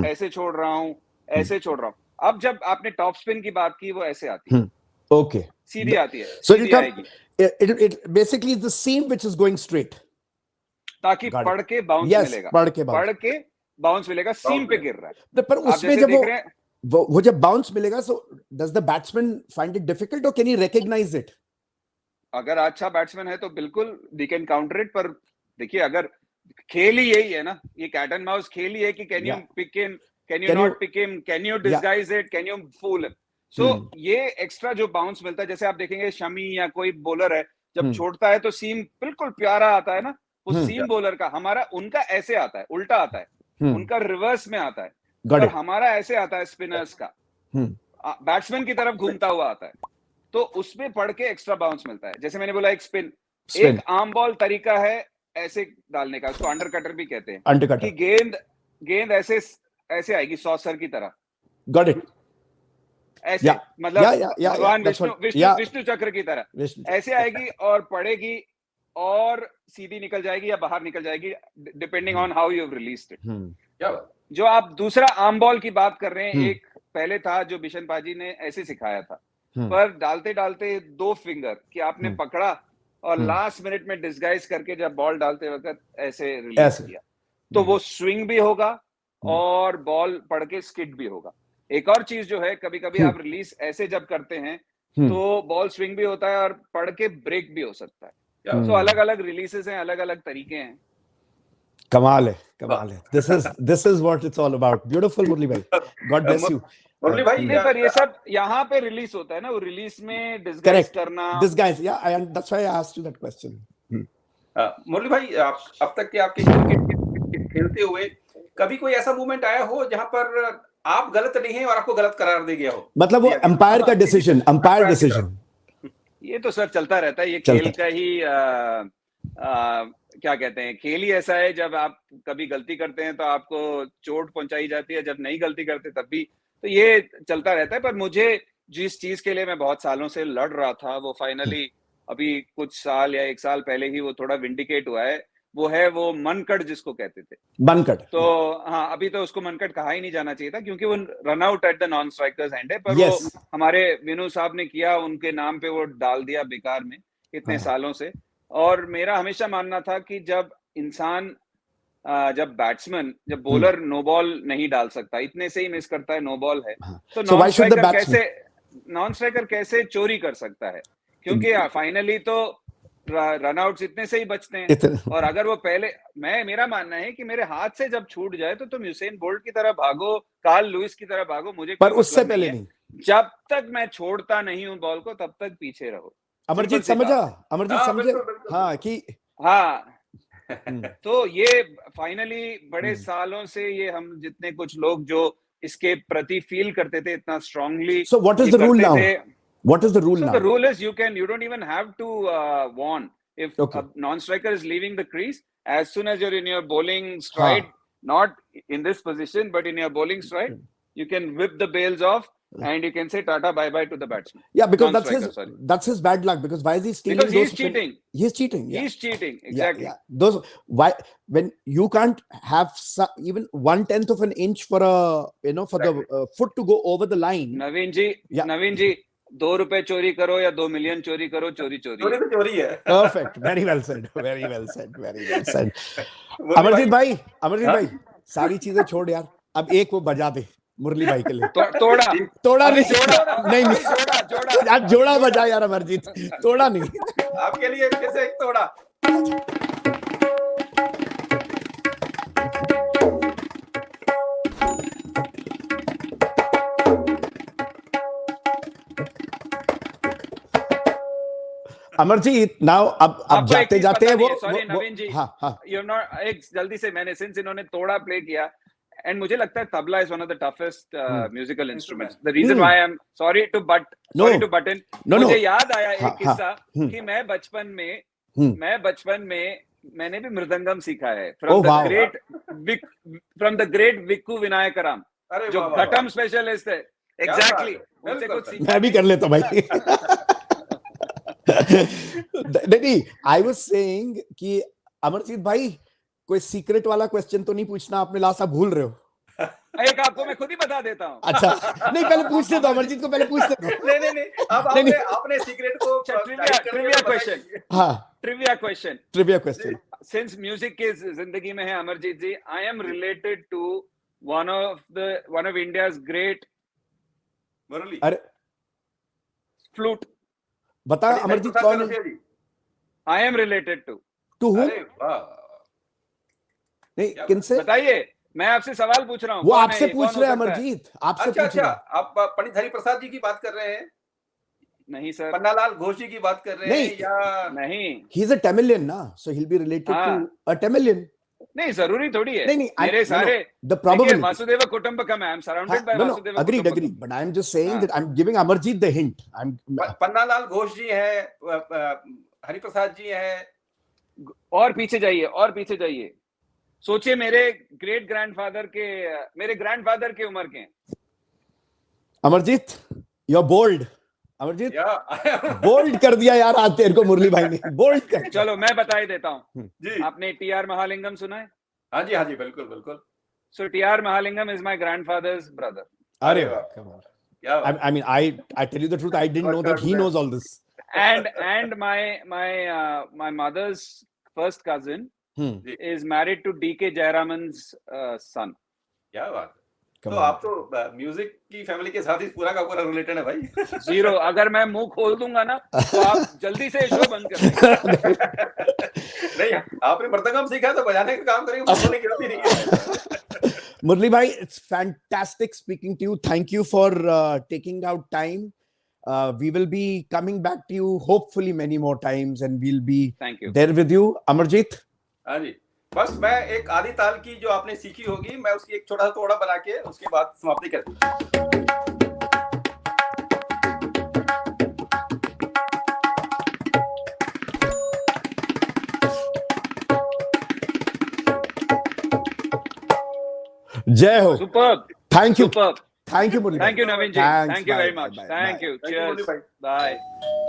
ऐसे छोड़ रहा हूँ, ऐसे छोड़ रहा हूँ। अब जब आपने टॉप स्पिन की बात की, वो ऐसे आती है, ओके, सीधी आती है, so सीधी आएगी, it basically is the seam which is going straight, ताकि पढ़ के बाउंस मिलेगा, पढ़ के बाउंस मिलेगा, सीम पे गिर रहा है। पर उसमें जब वो जब बाउंस मिलेगा, so does the batsman find it difficult or can he recognize it? अगर अच्छा बैट्समैन है तो बिल्कुल they can counter it, पर देखिए अगर खेल ही यही है ना, ये कैट एंड माउस खेल ही है कि can you pick him, can you not pick him, can you disguise it, can you fool him. So ये एक्स्ट्रा जो बाउंस मिलता है, जैसे आप देखेंगे शमी या कोई बॉलर है जब छोड़ता है तो सीम बिल्कुल प्यारा आता है ना, वो सीम बॉलर का, हमारा उनका ऐसे आता है, उल्टा आता है, उनका रिवर्स में आता है, और हमारा ऐसे आता है स्पिनर्स का, बैट्समैन की तरफ घूमता हुआ आता है, तो उसमें पढ़ के एक्स्ट्रा बाउंस मिलता है। जैसे मैंने बोला एक स्पिन, एक आर्म बॉल तरीका है ऐसे डालने का, उसको अंडर कटर भी कहते हैं, कि गेंद ऐसे आएगी सॉसर की तरह, गॉट इट, ऐसे मतलब भगवान विष्णु चक्र की तरह ऐसे आएगी और पड़ेगी और सीधी निकल जाएगी या बाहर निकल जाएगी, depending on how you have released it. जो आप दूसरा आर्म बॉल की बात कर रहे हैं, एक पहले था जो बिशन पाजी ने ऐसे सिखाया था, पर डालते डालते 2 फिंगर कि आपने पकड़ा और लास्ट मिनट में डिस्गाइज करके जब बॉल डालते वक्त ऐसे रिलीज किया, तो वो स्विंग भी होगा और बॉल पड़ के स्किड भी होगा। एक और चीज जो है, कभी कभी आप रिलीज ऐसे जब करते हैं तो बॉल स्विंग भी होता है और पड़ के ब्रेक भी हो सकता है। तो अलग अलग रिलीजेस हैं, अलग अलग तरीके हैं। कमाल है। This is what it's all about. Beautiful, मुरली भाई, God bless you. मुरली भाई, पर ये सब यहाँ पे रिलीज होता है ना, वो रिलीज में डिस्गाइज करना, disguise, that's why I asked you that question. मुरली भाई, अब तक के आपके क्रिकेट खेलते हुए कभी कोई ऐसा मूवमेंट आया हो जहां पर आप गलत नहीं हैं और आपको गलत करार दे गया हो? मतलब वो अंपायर का डिसीजन, ये तो सर चलता रहता है, ये खेल का ही क्या कहते हैं, खेल ही ऐसा है, जब आप कभी गलती करते हैं तो आपको चोट पहुंचाई जाती है, जब नहीं गलती करते तब भी, तो ये चलता रहता है। पर मुझे जिस चीज के लिए मैं बहुत सालों से लड़ रहा था, वो फाइनली अभी कुछ साल या 1 साल पहले ही वो थोड़ा विंडिकेट हुआ है, वो है वो मनकट जिसको कहते थे, मनकट। तो हाँ, अभी तो उसको मनकट कहा ही नहीं जाना चाहिए था, क्योंकि वो run out at the non strikers and है, पर वो हमारे विनू साहब ने किया, उनके नाम पे वो डाल दिया बेकार में इतने सालों से। और मेरा हमेशा मानना था कि जब इंसान, जब बैट्समैन, जब बॉलर नो बॉल नहीं डाल सकता, इतने से ही मिस करता है, नो बॉल है, तो नॉन स्ट्राइकर कैसे चोरी कर सकता है, क्योंकि फाइनली तो रन आउट्स इतने से ही बचते हैं। और अगर वो पहले, मेरा मानना है कि मेरे हाथ से जब छूट जाए तो तुम यूसेन बोल्ट की तरह भागो, कार्ल लुइस की तरह भागो, मुझे पर उससे पहले नहीं, जब तक मैं छोड़ता नहीं हूं बॉल को तब तक पीछे रहो। अमरजीत समझे? हाँ कि तो ये फाइनली बड़े सालों से ये हम जितने कुछ लोग जो इसके प्रति फील करते थे इतना strongly, so what is the rule now? What is the rule now? The rule is you don't even have to warn if a non-striker is leaving the crease. As soon as you're in your bowling stride, not in this position, but in your bowling stride, you can whip the bails off and you can say tata bye bye to the batsman. Yeah, because that's his bad luck. Because why is he stealing? Because he's cheating. He's cheating. He's cheating. Exactly. Those when you can't have even 1/10 of an inch for for the foot to go over the line. Naveen ji, 2 रुपए चोरी करो या 2 million चोरी करो, चोरी है। Perfect. Very well said. Amarjeet भाई, सारी चीजें छोड़ यार, अब एक वो बजा दे मुरली भाई के लिए। तोड़ा नहीं, यार जोड़ा बजा यार अमरजीत, तोड़ा नहीं। आपके लिए कैसे एक तोड़ा? अमरजीत नाउ अब आपको एक जाते चीज जाते पता वो नहीं है, sorry, नवीन जी, हाँ हाँ you're not, एक जल्दी से मैंने सिंस इन्होंने तोड़ा प्ले किया, एंड मुझे लगता है tabla is one of the toughest musical instruments. The reason why I am sorry to butt in, no मुझे याद आया हाँ, एक किस्सा हाँ, कि मैं हम्म। बचपन में मैंने भी मृदंगम सीखा है Oh, wow. From the great Vikku Vinayakram, अरे जो वाह, वाह, घटम वाह। स्पेशलिस्ट है. क्या एग्जैक्टली, बात है, उनसे बिल्कुल कुछ सही। सीखा. मैं भी कर लेता हूँ भाई नहीं आई वाज सेइंग कि अमरजीत भाई कोई सीक्रेट वाला क्वेश्चन तो नहीं पूछना आपने, लास्ट आप भूल रहे हो. एक आपको मैं खुद ही बता देता हूँ. अच्छा नहीं पहले पूछते दो अमरजीत को, पहले पूछते दो. नहीं अब नहीं, आपने सीक्रेट को ट्रिविया क्वेश्चन, हाँ trivia question. Trivia question. Since music की जिंदगी में है Amarjeet ji, I am related to one of India's great murli, अरे फ्लूट. बता अमरजीत कौन है? I am related to who? अरे वाह, नहीं क्या किनसे? बताइए, मैं आपसे सवाल पूछ रहा हूँ. वो कौन है आपसे ये? पूछ कौन रहे हो हैं सकता है? अमरजीत, आपसे अच्छा पूछ रहे हैं. आप पंडित हरिप्रसाद जी की बात कर रहे हैं, नहीं सर, पन्नालाल घोष जी की बात कर रहे नहीं। हैं, या नहीं ही इज अ तमिलियन ना, so he will be related to a Tamilian. नहीं, जरूरी थोड़ी है. नहीं मेरे सारे द प्रोबेबिलिटी. वासुदेव कुटुंबकम है. I am surrounded by Vasudev agreed कुटुंबकम. but I am just saying हाँ. that I'm giving Amarjeet the hint. Pannalal Ghosh ji हैं, हरिप्रसाद जी हैं, और पीछे जाइए. सोचिए, मेरे ग्रैंडफादर के उम्र के हैं. Amarjeet, you're bold. Amarjeet, या bold कर दिया यार आज तेरे को मुरली भाई ने. Bold कर. चलो मैं बता ही देता हूँ. जी, आपने टीआर महालिंगम सुना है? हाँ जी, बिल्कुल. So TR Mahalingam is my grandfather's brother. अरे वाह. come on. क्या I mean, I tell you the truth, I didn't know that he knows all this. And my mother's first cousin is married to DK Jayaraman's son. क्या बात है. Come तो on. आप तो music की family के साथ ही पूरा का पूरा रिलेटेड है भाई. जीरो. अगर मैं मुंह खोल दूंगा ना तो आप जल्दी से शो बंद कर देंगे. नहीं, आपने मृदंगम सीखा तो बजाने का काम करेंगे, बोलने की जरूरत ही नहीं है. Murli bhai, it's fantastic speaking to you. Thank you for taking out time. We will be coming back to you hopefully many more times and we'll be Thank you. there with you. Amarjeet? हाँ जी, बस मैं एक आधी ताल की जो आपने सीखी होगी, मैं उसकी एक छोटा सा तोड़ा बना के उसके बाद समाप्ति करती हूँ. Jai ho. Superb. Thank you. Superb. Thank you, Murli. Thank you, Naveen ji. Thanks. Thank you Bye, very bye, much. bye, Thank bye. you. Thank you, Cheers. Murli bhai. Bye.